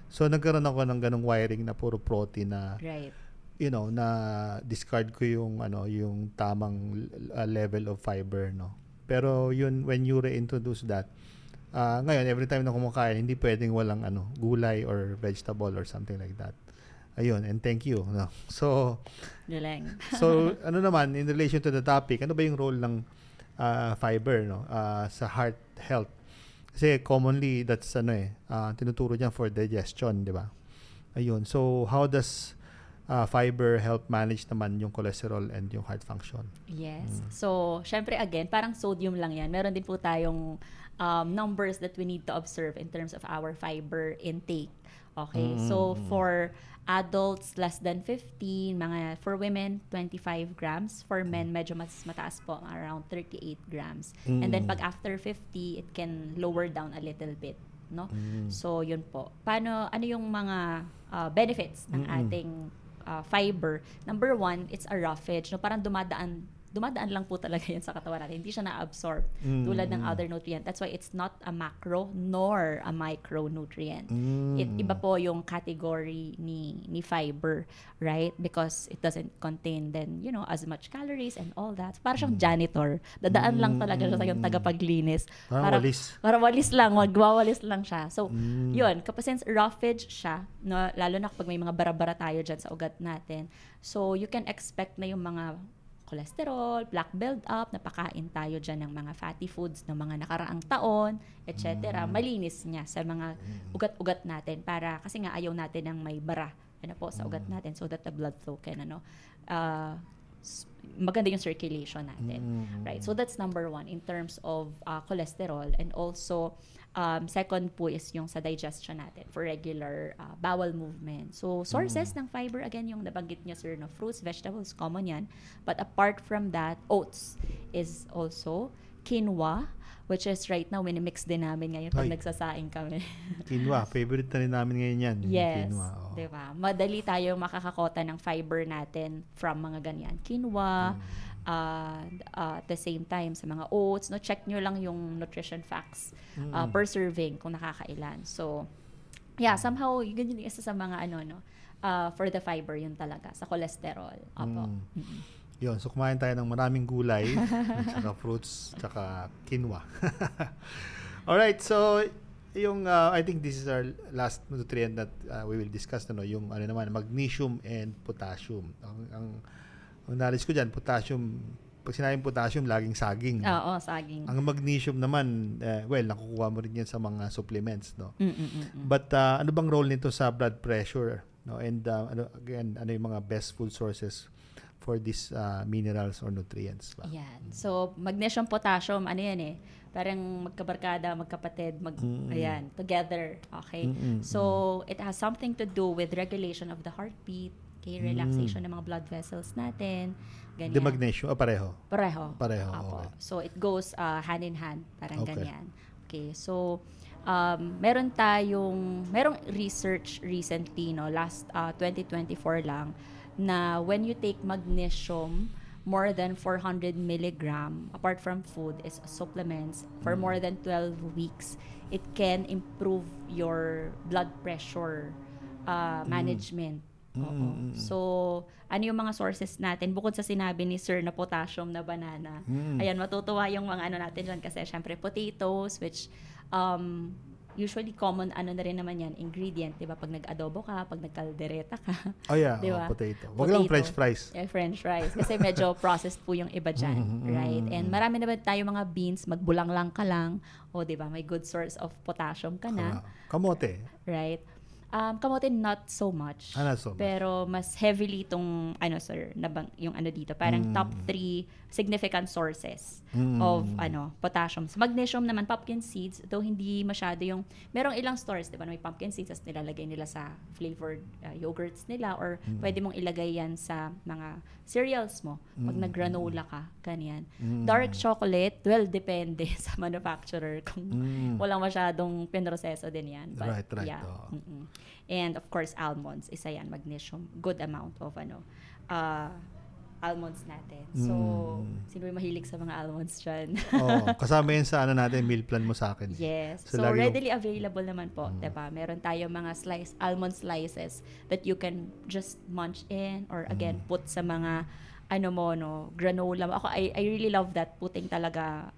[SPEAKER 2] So nagkaroon ako ng ganung wiring na puro protein na na discard ko yung yung tamang level of fiber Pero yun when you reintroduce that ngayon, every time na kumakain, hindi pwedeng walang gulay or vegetable or something like that. Ayun, and thank you. So, so naman, in relation to the topic, ano ba yung role ng fiber sa heart health? Kasi commonly, that's tinuturo niya for digestion, di ba? Ayun, so how does fiber help manage naman yung cholesterol and yung heart function?
[SPEAKER 1] Yes. So, syempre again, parang sodium lang yan. Meron din po tayong numbers that we need to observe in terms of our fiber intake. Okay? So, for adults less than 15, for women, 25 grams. For men, medyo mas mataas po, around 38 grams. And then, pag after 50, it can lower down a little bit. So, yun po. Ano yung mga benefits ng ating fiber? Number 1, it's a roughage. Parang dumadaan lang po talaga yan sa katawan natin. Hindi siya na-absorb tulad ng other nutrient. That's why it's not a macro nor a micronutrient. Iba po yung category ni fiber, right? Because it doesn't contain then, as much calories and all that. Para siyang janitor. Dadaan lang talaga siya sa yung tagapaglinis. Para walis lang, magwawalis lang siya. So, yun. Kapag since roughage siya, lalo na kapag may mga bara-bara tayo dyan sa ugat natin, so you can expect na yung mga cholesterol, plaque build-up, napakain tayo dyan ng mga fatty foods ng mga nakaraang taon, etc. Malinis niya sa mga ugat-ugat natin kasi nga ayaw natin ng may bara sa ugat natin so that the blood flow can maganda yung circulation natin. Right? So that's number 1 in terms of cholesterol. And also, second po is yung sa digestion natin for regular bowel movement. So, sources ng fiber, again, yung nabanggit niya, sir, fruits, vegetables, common yan. But apart from that, oats is also quinoa, which is right now, minimix din namin ngayon pag nagsasaing kami.
[SPEAKER 2] Quinoa, favorite na rin namin ngayon yan.
[SPEAKER 1] Yes,
[SPEAKER 2] quinoa,
[SPEAKER 1] diba? Madali tayo makakakota ng fiber natin from mga ganyan. Quinoa, at the same time, sa mga oats, check nyo lang yung nutrition facts per serving kung nakakailan. So, somehow, yun yung isa sa mga for the fiber, yun talaga, sa cholesterol. Opo.
[SPEAKER 2] Yun, so kumain tayo ng maraming gulay, tsaka fruits, tsaka quinoa. Alright, so yung I think this is our last nutrient that we will discuss yung naman magnesium and potassium. Ang knowledge ko diyan, potassium, pag sinabing potassium laging saging.
[SPEAKER 1] Oo, saging.
[SPEAKER 2] Ang magnesium naman nakukuha mo rin yan sa mga supplements, But ano bang role nito sa blood pressure, And ano yung mga best food sources for these minerals or nutrients?
[SPEAKER 1] Yan. So, magnesium, potassium, parang magkabarkada, magkapatid, together. Okay? So, it has something to do with regulation of the heartbeat, relaxation ng mga blood vessels natin, ganyan.
[SPEAKER 2] The magnesium, pareho?
[SPEAKER 1] Pareho.
[SPEAKER 2] Pareho,
[SPEAKER 1] Apo.
[SPEAKER 2] okay.
[SPEAKER 1] So, it goes hand in hand, parang ganyan. Okay, so, merong research recently, no, last 2024 lang, na when you take magnesium more than 400 milligram, apart from food, is supplements, for more than 12 weeks, it can improve your blood pressure management. Oo. So, ano yung mga sources natin? Bukod sa sinabi ni Sir na potassium na banana, ayan, matutuwa yung mga ano natin dyan kasi syempre potatoes, which usually common ano na rin naman yan, ingredient, di ba? Pag nag-adobo ka, pag nagkaldereta ka.
[SPEAKER 2] Oh yeah,
[SPEAKER 1] diba?
[SPEAKER 2] Potato. Wag lang french fries.
[SPEAKER 1] French fries. Kasi medyo processed po yung iba dyan, right? And marami naman tayo mga beans, magbulang lang ka lang, o di ba, may good source of potassium ka na.
[SPEAKER 2] Kamote.
[SPEAKER 1] Right? Kamote, not so much.
[SPEAKER 2] Not so much.
[SPEAKER 1] Pero mas heavily itong, sir, yung dito, parang top 3 significant sources of, potassium. So, magnesium naman, pumpkin seeds, though hindi masyado yung, merong ilang stores, di ba, may pumpkin seeds, as nilalagay nila sa flavored yogurts nila, or pwede mong ilagay yan sa mga cereals mo, pag nag-granola ka, ganyan. Dark chocolate, well, depende sa manufacturer, kung walang masyadong pinroseso din yan. But,
[SPEAKER 2] right.
[SPEAKER 1] Yeah. And of course, almonds, isa yan, magnesium, good amount of almonds natin. So, sino yung mahilig sa mga almonds dyan?
[SPEAKER 2] Kasama yun sa natin, meal plan mo sa akin.
[SPEAKER 1] Yes. So readily available naman po, diba? Meron tayo mga almond slices that you can just munch in, or again, put sa mga, granola. Ako, I really love that, putting talaga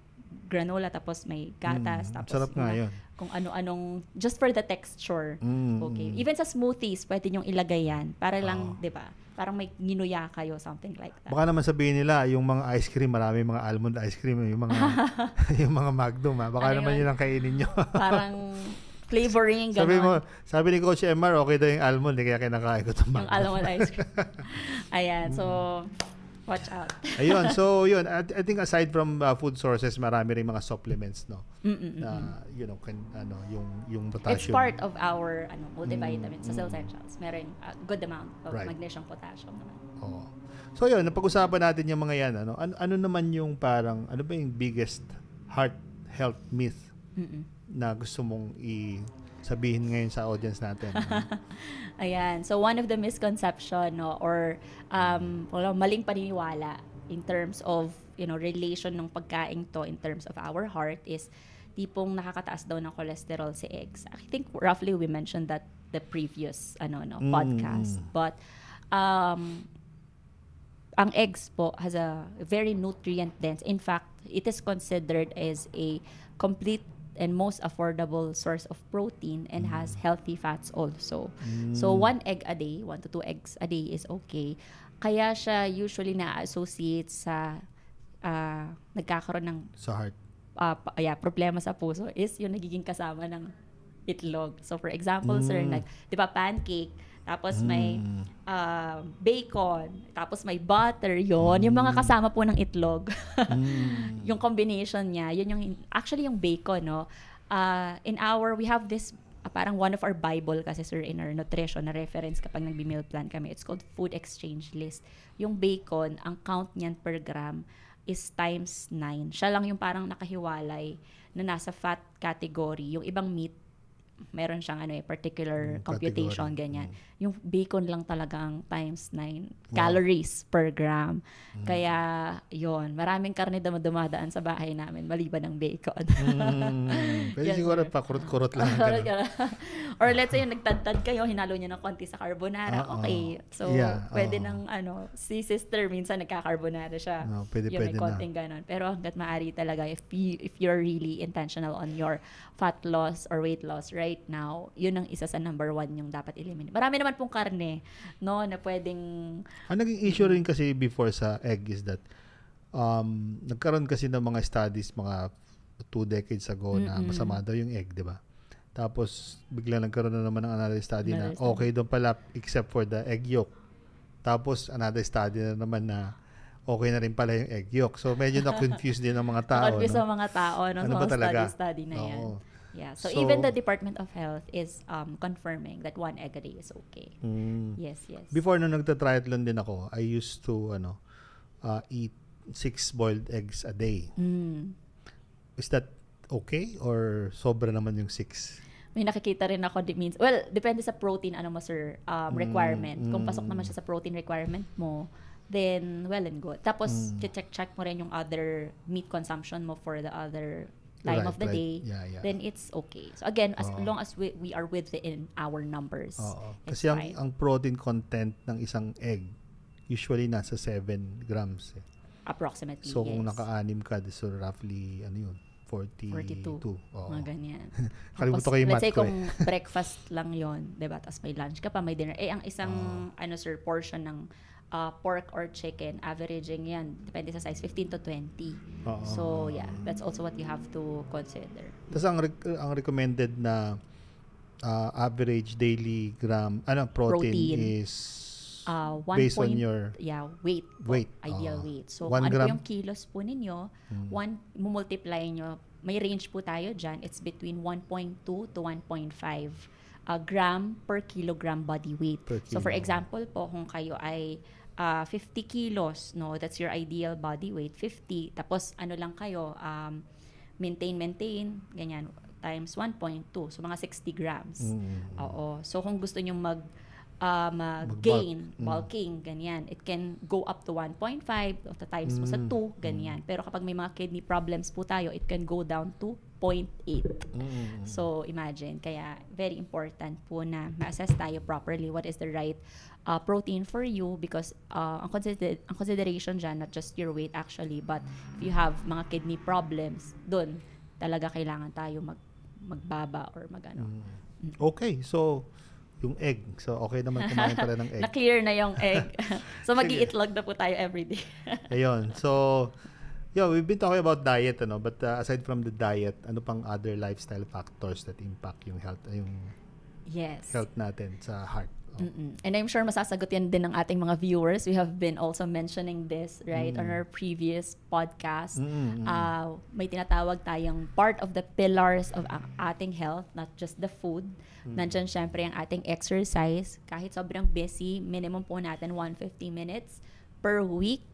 [SPEAKER 1] granola, tapos may gatas, tapos
[SPEAKER 2] sarap nga yun.
[SPEAKER 1] Kung ano-anong, just for the texture. Okay. Even sa smoothies, pwede nyong ilagay yan. Para lang, di ba? Parang may ginuya kayo, something like that.
[SPEAKER 2] Baka naman sabihin nila, yung mga ice cream, marami mga almond ice cream, yung mga yung mga Magnum, ha? Baka naman yun ang kainin nyo.
[SPEAKER 1] Parang flavoring, gano'n.
[SPEAKER 2] Sabi ni Coach MR, okay daw yung almond, kaya kinakain ko itong Magnum. Yung
[SPEAKER 1] almond ice cream. Ayan, so watch out.
[SPEAKER 2] Ayun, so yun, I think aside from food sources, marami rin mga supplements, no? Na yung potassium.
[SPEAKER 1] It's part of our multivitamins sa essentials. Meron a good amount of magnesium, potassium naman.
[SPEAKER 2] So yun, napag-usapan natin yung mga yan, ano naman yung parang, ano ba yung biggest heart health myth na gusto mong sabihin ngayon sa audience natin?
[SPEAKER 1] Ayan. So, one of the misconception, or maling paniniwala in terms of, relation ng pagkain to in terms of our heart is tipong nakakataas daw ng cholesterol si eggs. I think roughly we mentioned that the previous podcast. But ang eggs po has a very nutrient dense. In fact, it is considered as a complete and most affordable source of protein and has healthy fats also. So 1 egg a day, 1 to 2 eggs a day is okay. Kaya siya usually na-associate sa nagkakaroon ng
[SPEAKER 2] sa heart.
[SPEAKER 1] Problema sa puso is yung nagiging kasama ng itlog. So for example, sir, di ba pancake, tapos may bacon, tapos may butter, yung mga kasama po ng itlog. Yung combination niya, yun yung, actually yung bacon, no? We have this, parang one of our Bible kasi, sir, in our nutrition na reference kapag nagbi-meal plan kami. It's called Food Exchange List. Yung bacon, ang count niyan per gram is times 9. Siya lang yung parang nakahiwalay na nasa fat category. Yung ibang meat, meron siyang particular computation, ganyan. Yung bacon lang talagang times 9 calories per gram. Kaya, yon, maraming karne dumadaan sa bahay namin, maliban ng bacon.
[SPEAKER 2] Pwede siguro pa kurot-kurot lang.
[SPEAKER 1] Or let's say, yung nagtadtad kayo, hinalo niya ng konti sa carbonara. Okay. So, pwede ng, si sister, minsan nagka-carbonara siya.
[SPEAKER 2] Pwede
[SPEAKER 1] may konting ganon. Pero hanggat maaari talaga, if you're really intentional on your fat loss or weight loss right now, yun ang isa sa number 1 yung dapat eliminate. Marami naman pong karne, no, na pwedeng...
[SPEAKER 2] Ang naging issue rin kasi before sa egg is that nagkaroon kasi ng mga studies mga 2 decades ago na masama daw yung egg, di ba? Tapos bigla nagkaroon na naman ng another study na okay doon pala except for the egg yolk. Tapos another study na naman na okay na rin pala yung egg yolk. So medyo na-confuse din ang mga tao.
[SPEAKER 1] Confuse ang mga tao
[SPEAKER 2] ano ba talaga?
[SPEAKER 1] Study na yan. Yeah. So even the Department of Health is confirming that 1 egg a day is okay. Yes.
[SPEAKER 2] Before nung nagta-triathlon din ako, I used to eat 6 boiled eggs a day. Is that okay or sobra naman yung 6?
[SPEAKER 1] May nakikita rin ako, depende sa protein, ano mo sir, requirement. Kung pasok naman siya sa protein requirement mo, then well and good. Tapos, check mo rin yung other meat consumption mo for the other time of the day, then it's okay. So again, as long as we are within our numbers,
[SPEAKER 2] kasi ang protein content ng isang egg, usually nasa 7 grams.
[SPEAKER 1] Approximately,
[SPEAKER 2] so kung naka-anim ka, so roughly, 42.
[SPEAKER 1] Mga ganyan.
[SPEAKER 2] Kalimutan ko yung
[SPEAKER 1] let's
[SPEAKER 2] math
[SPEAKER 1] say
[SPEAKER 2] ko
[SPEAKER 1] kung breakfast lang yon, diba? Tapos may lunch ka pa, may dinner. Ang isang, portion ng pork or chicken, averaging yan, depende sa size, 15 to 20. So, yeah, that's also what you have to consider.
[SPEAKER 2] Tapos ang recommended na average daily protein is based on your
[SPEAKER 1] weight. Ideal weight. So, kung ano po yung kilos po ninyo, multiply nyo, may range po tayo dyan, it's between 1.2 to 1.5 gram per kilogram body weight. So, for example po, kung kayo ay 50 kilos, no, that's your ideal body weight, 50, tapos ano lang kayo, maintain, ganyan, times 1.2, so mga 60 grams. So kung gusto nyo mag-gain, bulking, ganyan, it can go up to 1.5, of the times mo sa 2, ganyan. Pero kapag may mga kidney problems po tayo, it can go down to 0.8. So, imagine. Kaya, very important po na ma-assess tayo properly what is the right protein for you because ang consideration dyan, not just your weight actually, but if you have mga kidney problems, dun talaga kailangan tayo magbaba or magano.
[SPEAKER 2] Okay, so yung egg. So, okay naman kumain pala ng egg.
[SPEAKER 1] Na-clear na yung egg. So, mag-i-itlog na po tayo everyday.
[SPEAKER 2] Ayun. So, we've been talking about diet, but aside from the diet, ano pang other lifestyle factors that impact yung health, health natin sa heart?
[SPEAKER 1] And I'm sure masasagot yan din ng ating mga viewers. We have been also mentioning this, right, on our previous podcast. May tinatawag tayong part of the pillars of ating health, not just the food. Nandyan syempre ang ating exercise. Kahit sobrang busy, minimum po natin 150 minutes per week.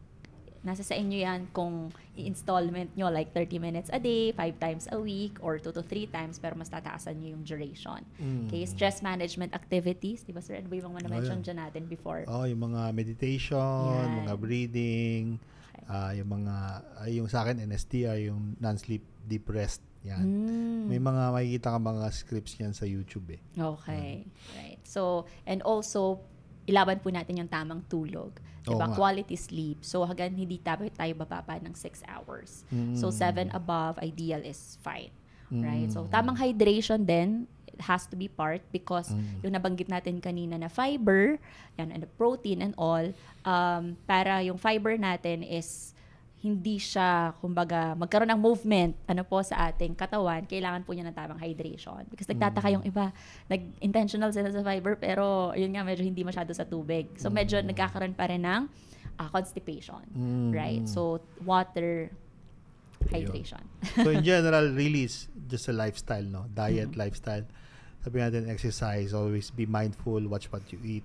[SPEAKER 1] Nasa sa inyo yan kung i-installment nyo like 30 minutes a day, 5 times a week, or 2 to 3 times, pero mas tataasan nyo yung duration. Okay, stress management activities, di ba sir? Ano ba yung mga na-mention dyan natin before?
[SPEAKER 2] Yung mga meditation, mga breathing, yung mga, yung sa akin, NSTR, yung non-sleep deep rest. Yan. May mga makikita ka mga scripts yan sa YouTube eh.
[SPEAKER 1] Okay, right. So, and also, ilaban po natin yung tamang tulog. Diba? Quality sleep. So, hanggang hindi tayo bababa ng 6 hours. So, 7 above, ideal is fine. Right? So, tamang hydration din, it has to be part because yung nabanggit natin kanina na fiber, yan, and the protein and all, para yung fiber natin is hindi siya, kumbaga, magkaroon ng movement, po sa ating katawan, kailangan po niya ng tamang hydration. Because nagtataka yung iba, nag-intentional sila sa fiber, pero yun nga, medyo hindi masyado sa tubig. So, medyo nagkakaroon pa rin ng constipation. Right? So, water, hydration.
[SPEAKER 2] So, in general, really, it's just a lifestyle, no? Diet, lifestyle. Sabi natin, exercise, always be mindful, watch what you eat.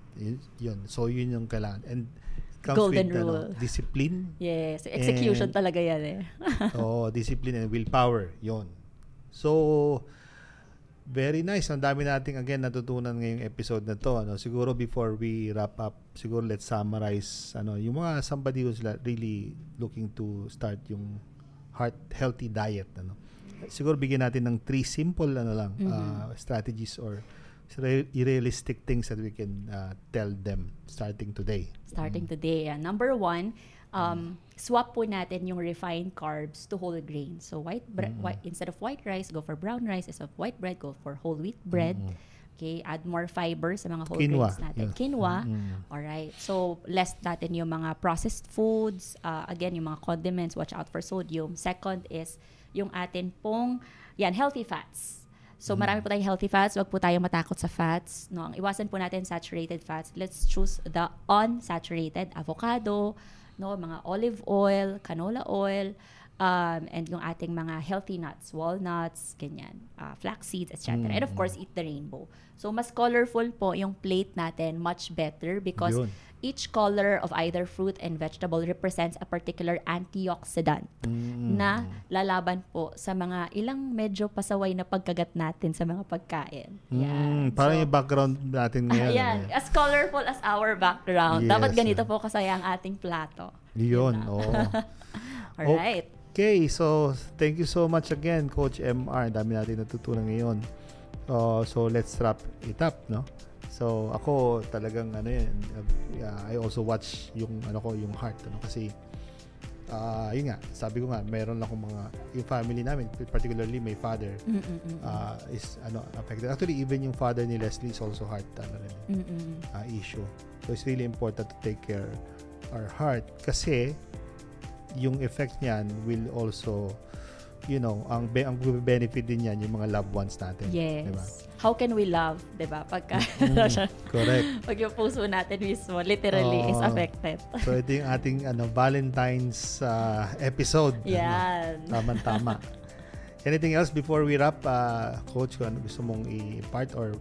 [SPEAKER 2] Yun. So, yun yung kailangan. And
[SPEAKER 1] golden rule.
[SPEAKER 2] Discipline.
[SPEAKER 1] Yes. Execution talaga yan eh.
[SPEAKER 2] Discipline and willpower. Yun. So, very nice. Ang dami nating again natutunan ngayong episode na to. Siguro before we wrap up, siguro let's summarize yung mga somebody who's really looking to start yung healthy diet. Siguro bigyan natin ng 3 simple strategies or realistic things that we can tell them starting today.
[SPEAKER 1] Today. Number 1, swap po natin yung refined carbs to whole grain. So white instead of white rice, go for brown rice. Instead of white bread, go for whole wheat bread. Okay, add more fiber sa mga whole grains natin. Quinoa. Alright. So less natin yung mga processed foods. Again, yung mga condiments, watch out for sodium. Second is yung atin pong healthy fats. So, marami po tayong healthy fats. Huwag po tayong matakot sa fats. No? Ang iwasan po natin saturated fats. Let's choose the unsaturated avocado, mga olive oil, canola oil, and yung ating mga healthy nuts, walnuts, ganyan, flax seeds, etc. And of course, eat the rainbow. So, mas colorful po yung plate natin, much better because each color of either fruit and vegetable represents a particular antioxidant na lalaban po sa mga ilang medyo pasaway na pagkagat natin sa mga pagkain. Yan.
[SPEAKER 2] Parang yung background natin ngayon.
[SPEAKER 1] Yan. As colorful as our background.
[SPEAKER 2] Yes.
[SPEAKER 1] Dapat ganito po kasaya ang ating plato.
[SPEAKER 2] Yun, oo.
[SPEAKER 1] Alright.
[SPEAKER 2] Okay, so thank you so much again, Coach MR. Dami natin natutunan ngayon. So let's wrap it up, no? So ako talagang I also watch yung yung heart, kasi yun nga, sabi ko nga, meron akong yung family namin, particularly my father is affected. Actually, even yung father ni Leslie is also heart issue. So it's really important to take care our heart, kasi yung effect niyan will also, ang benefit din yan yung mga loved ones natin.
[SPEAKER 1] Yes.
[SPEAKER 2] Diba?
[SPEAKER 1] How can we love, diba? Pagka
[SPEAKER 2] correct.
[SPEAKER 1] pag yung puso natin mismo literally is affected.
[SPEAKER 2] So ito yung ating Valentine's episode.
[SPEAKER 1] Yan.
[SPEAKER 2] Tama. Anything else before we wrap, Coach, kung ano gusto mong i-impart or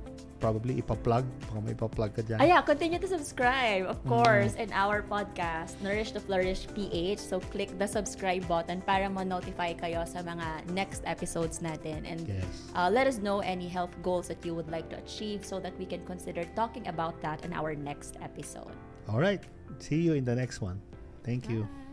[SPEAKER 2] probably ipa-plug? Baka may ipa-plug ka dyan.
[SPEAKER 1] Continue to subscribe, of course, in our podcast, Nourish to Flourish PH. So, click the subscribe button para ma-notify kayo sa mga next episodes natin. And let us know any health goals that you would like to achieve so that we can consider talking about that in our next episode.
[SPEAKER 2] All right. See you in the next one. Thank you.
[SPEAKER 1] Bye.